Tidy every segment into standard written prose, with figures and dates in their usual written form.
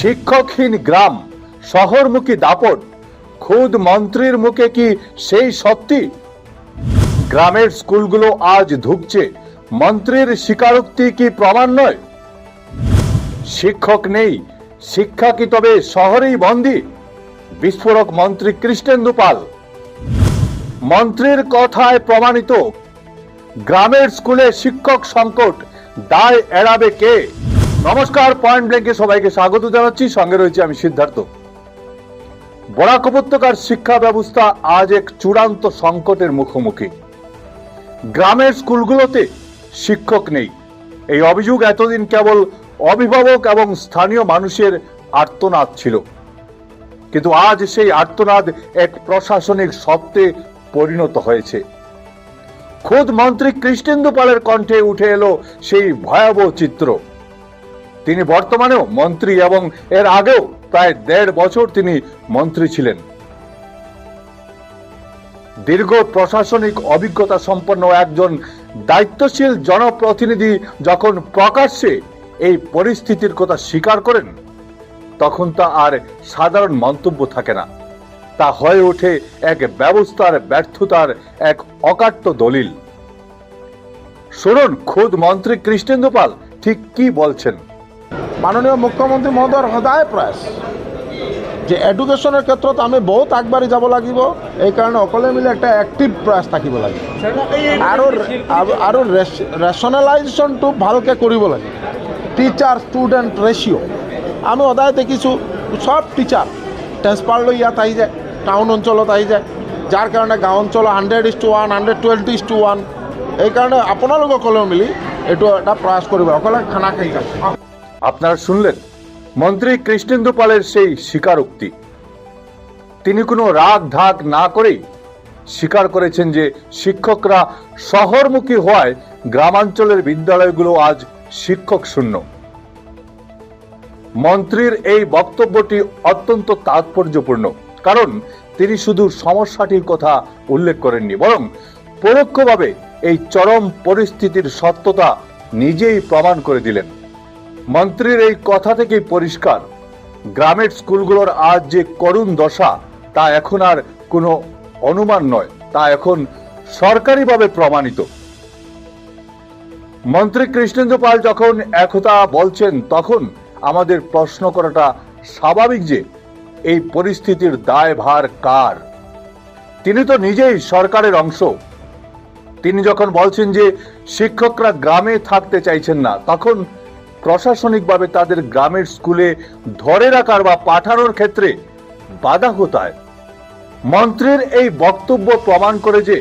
শিক্ষকহীন গ্রাম, শহরমুখী দাপট, খুদ মন্ত্রীর মুখে কি সেই সত্যি? গ্রামের স্কুলগুলো আজ ধুঁকছে, মন্ত্রীর স্বীকারোক্তি কি প্রমাণ নয়? শিক্ষক নেই, শিক্ষা কি তবে শহরেই বন্দী? বিস্ফোরক মন্ত্রী কৃষ্ণেন্দু পাল। মন্ত্রীর কথায় প্রমাণিত, গ্রামের স্কুলে শিক্ষক সংকট, দায় এড়াবে কে? নমস্কার, পয়েন্ট ব্ল্যাঙ্কে সবাইকে স্বাগত জানাচ্ছি। সঙ্গে রয়েছে আমি সিদ্ধার্থ। বরাক উপত্যকার শিক্ষা ব্যবস্থা আজ এক চূড়ান্ত সংকটের মুখোমুখি। গ্রামের স্কুলগুলোতে শিক্ষক নেই, এই অভিযোগ এতদিন কেবল অভিভাবক এবং স্থানীয় মানুষের আর্তনাদ ছিল, কিন্তু আজ সেই আর্তনাদ এক প্রশাসনিক সত্যে পরিণত হয়েছে। খোদ মন্ত্রী কৃষ্ণেন্দু পালের কণ্ঠে উঠে এলো সেই ভয়াবহ চিত্র। তিনি বর্তমানেও মন্ত্রী এবং এর আগেও প্রায় 1.5 বছর তিনি মন্ত্রী ছিলেন। দীর্ঘ প্রশাসনিক অভিজ্ঞতা সম্পন্ন একজন দায়িত্বশীল জনপ্রতিনিধি যখন প্রকাশ্যে এই পরিস্থিতির কথা স্বীকার করেন, তখন তা আর সাধারণ মন্তব্য থাকে না, তা হয়ে ওঠে এক ব্যবস্থার ব্যর্থতার এক অকাট্য দলিল। শুনুন খোদ মন্ত্রী কৃষ্ণেন্দু পাল ঠিক কি বলছেন। মাননীয় মুখ্যমন্ত্রী মহোদয়ৰ সদায় প্ৰয়াস যে এডুকেশ্যনৰ ক্ষেত্ৰত আমি বহুত আগবাঢ়ি যাব লাগিব, এইকাৰণে সকলোৱে মিলি একটা এক্টিভ প্ৰয়াস থাকিব লাগিব আৰু ৰেচনেলাইজেশ্যনটো ভালকৈ কৰিব লাগিব। টিচাৰ ষ্টুডেণ্ট ৰেচিঅ' আমি সদায় দেখিছোঁ সব টিচাৰ ট্ৰেন্সফাৰ লৈ ইয়াত আহি যায়, টাউন অঞ্চলত আহি যায়, যাৰ কাৰণে গাঁও অঞ্চলত 100:1, 120:1। এইকাৰণে আপোনালোকে সকলোৱে মিলি এইটো এটা প্ৰয়াস কৰিব, অকলে খানা খাই যাব। আপনারা শুনলেন মন্ত্রী কৃষ্ণেন্দু পালের সেই স্বীকারোক্তি। তিনি কোনো রাগ ঢাক না করেই স্বীকার করেছেন যে শিক্ষকরা শহরমুখী হওয়ায় গ্রামাঞ্চলের বিদ্যালয়গুলো আজ শিক্ষক শূন্য। মন্ত্রীর এই বক্তব্যটি অত্যন্ত তাৎপর্যপূর্ণ, কারণ তিনি শুধু সমস্যাটির কথা উল্লেখ করেননি, বরং পরোক্ষভাবে এই চরম পরিস্থিতির সত্যতা নিজেই প্রমাণ করে দিলেন। মন্ত্রীর এই কথা থেকেই পরিষ্কার, গ্রামের স্কুলগুলোর আজ যে করুণ দশা তা এখন আর কোনো অনুমান নয়, তা এখন সরকারিভাবে প্রমাণিত। মন্ত্রী কৃষ্ণেন্দু পাল যখন একথা বলছেন, তখন আমাদের প্রশ্ন করাটা স্বাভাবিক যে এই পরিস্থিতির দায়ভার কার? তিনি তো নিজেই সরকারের অংশ। তিনি যখন বলছেন যে শিক্ষকরা গ্রামে থাকতে চাইছেন না, তখন প্রশাসনিকভাবে তাদের গ্রামের স্কুলে ধরে রাখার বা পাঠানোর ক্ষেত্রে বাধা কোথায়? মন্ত্রীর এই বক্তব্য প্রমাণ করে যে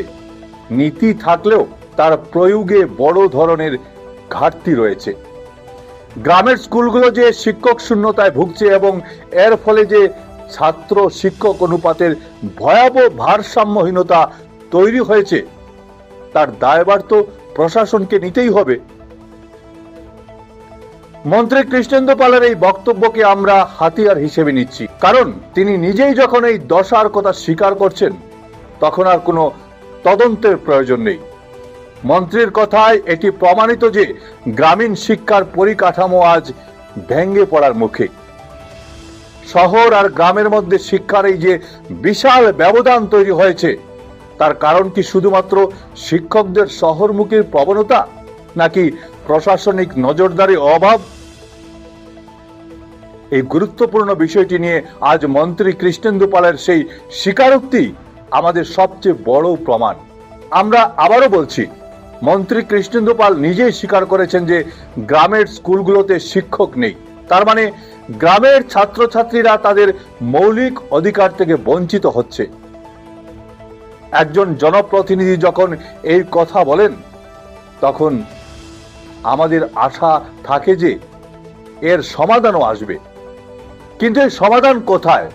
নীতি থাকলেও তার প্রয়োগে বড় ধরনের ঘাটতি রয়েছে। গ্রামের স্কুলগুলো যে শিক্ষক শূন্যতায় ভুগছে এবং এর ফলে যে ছাত্র শিক্ষক অনুপাতের ভয়াবহ ভারসাম্যহীনতা তৈরি হয়েছে, তার দায়ভার তো প্রশাসনকে নিতেই হবে। মন্ত্রী কৃষ্ণেন্দু পালের এই বক্তব্যকে আমরা হাতিয়ার হিসেবে নিচ্ছি, কারণ তিনি নিজেই যখন এই দশার কথা স্বীকার করছেন, তখন আর কোনো তদন্তের প্রয়োজন নেই। মন্ত্রীর কথায় এটি প্রমাণিত যে গ্রামীণ শিক্ষার পরিকাঠামো আজ ভেঙে পড়ার মুখে। শহর আর গ্রামের মধ্যে শিক্ষার এই যে বিশাল ব্যবধান তৈরি হয়েছে, তার কারণ কি শুধুমাত্র শিক্ষকদের শহরমুখীর প্রবণতা, নাকি প্রশাসনিক নজরদারি অভাব? এই গুরুত্বপূর্ণ বিষয়টি নিয়ে আজ মন্ত্রী কৃষ্ণেন্দু পালের সেই স্বীকারোক্তি আমাদের সবচেয়ে বড় প্রমাণ। আমরা আবারও বলছি, মন্ত্রী কৃষ্ণেন্দু পাল নিজেই স্বীকার করেছেন যে গ্রামের স্কুলগুলোতে শিক্ষক নেই। তার মানে গ্রামের ছাত্রছাত্রীরা তাদের মৌলিক অধিকার থেকে বঞ্চিত হচ্ছে। একজন জনপ্রতিনিধি যখন এই কথা বলেন, তখন আমাদের আশা থাকে যে এর সমাধানও আসবে। কিন্তু এই সমাধান কোথায়?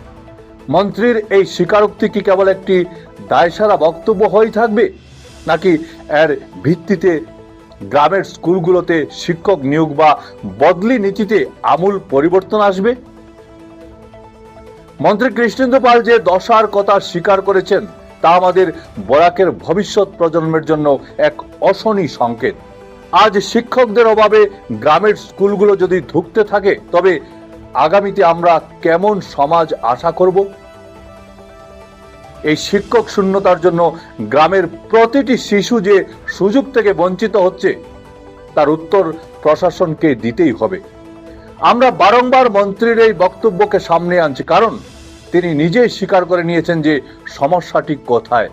মন্ত্রীর এই স্বীকারোক্তি কি কেবল একটি দায়সারা বক্তব্য হয়ে থাকবে, নাকি এর ভিত্তিতে গ্রামের স্কুলগুলোতে শিক্ষক নিয়োগ বা বদলি নীতিতে আমূল পরিবর্তন আসবে? মন্ত্রী কৃষ্ণেন্দু পাল যে দশার কথা স্বীকার করেছেন, তা আমাদের বরাকের ভবিষ্যৎ প্রজন্মের জন্য এক অশনি সংকেত। আজ শিক্ষকদের অভাবে গ্রামের স্কুলগুলো যদি ধুঁকতে থাকে, তবে আগামীতে আমরা কেমন সমাজ আশা করব? এই শিক্ষক শূন্যতার জন্য গ্রামের প্রতিটি শিশু যে সুযোগ থেকে বঞ্চিত হচ্ছে, তার উত্তর প্রশাসনকে দিতেই হবে। আমরা বারংবার মন্ত্রীর এই বক্তব্যকে সামনে আনছি, কারণ তিনি নিজেই স্বীকার করে নিয়েছেন যে সমস্যাটি কোথায়।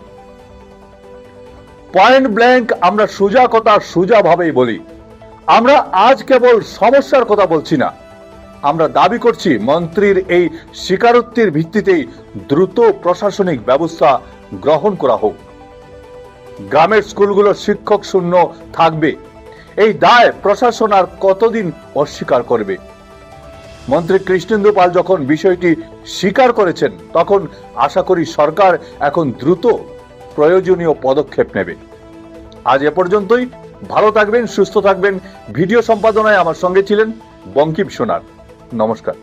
পয়েন্ট ব্ল্যাঙ্ক আমরা সোজা কথা সোজাভাবেই বলি। আমরা আজ কেবল সমস্যার কথা বলছি না, আমরা দাবি করছি মন্ত্রীর এই স্বীকারোক্তির ভিত্তিতেই দ্রুত প্রশাসনিক ব্যবস্থা গ্রহণ করা হোক। গ্রামের স্কুলগুলো শিক্ষক শূন্য থাকবে, এই দায় প্রশাসন আর কতদিন অস্বীকার করবে? মন্ত্রী কৃষ্ণেন্দু পাল যখন বিষয়টি স্বীকার করেছেন, তখন আশা করি সরকার এখন দ্রুত প্রয়োজনীয় পদক্ষেপ নেবে। আজ এ পর্যন্তই। ভালো থাকবেন, সুস্থ থাকবেন। ভিডিও সম্পাদনায় আমার সঙ্গে ছিলেন বঙ্কিম সোনার। নমস্কার।